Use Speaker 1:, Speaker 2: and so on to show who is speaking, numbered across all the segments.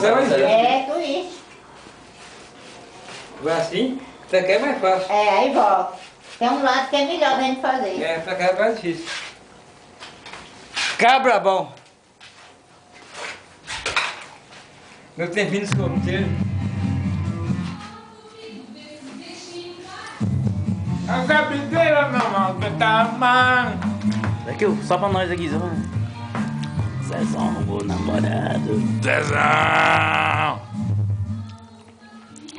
Speaker 1: É, twist.
Speaker 2: Vai assim? Isso aqui é mais fácil.
Speaker 1: É, aí volta. Tem um lado que é melhor da gente fazer.
Speaker 2: É, essa cá é mais difícil. Cabra bom. Meu tempinho solteiro.
Speaker 3: A cabideira na mão que tá mal.
Speaker 4: Aqui, só pra nós aqui, só pra... Zezão, meu namorado.
Speaker 3: Zezão!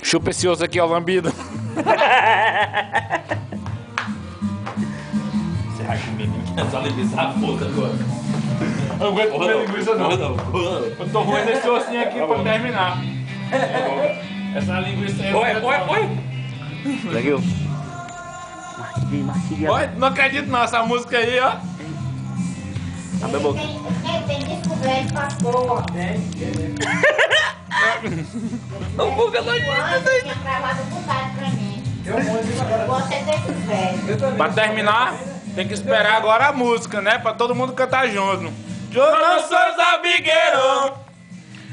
Speaker 3: Chupa esse osso aqui, ó, lambido.
Speaker 4: Você vai comer ninguém, é só linguiça a boca agora.
Speaker 3: Eu não aguento comer linguiça não. Eu tô ruim nesse ossinho aqui pra terminar. Essa linguiça aí...
Speaker 4: Oi! Aqui, ó. Marquinhos.
Speaker 3: Oi, não acredito não, essa música aí, ó.
Speaker 4: Abre a boca.
Speaker 1: Tem descoberto pra porra.
Speaker 4: O boca não
Speaker 1: Você tinha travado um bocado pra mim. Você descoberto.
Speaker 3: Pra terminar, tem que esperar agora a música, né? Pra todo mundo cantar junto. Eu não sou zabigueiro.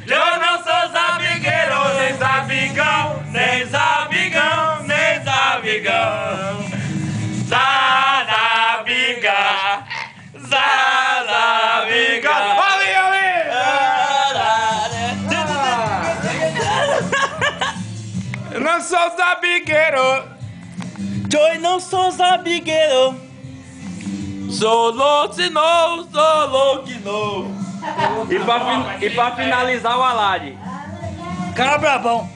Speaker 3: Eu não sou zabigueiro. Nem zabigão, nem zabigão, nem zabigão. Zanabiga, Zanabiga. Ali, ali! Eu não sou zabigueiro.
Speaker 4: Eu não sou zabigueiro.
Speaker 3: Sou louco, não, sou louco, não.
Speaker 4: E pra finalizar o Alade.
Speaker 2: Cabra bom.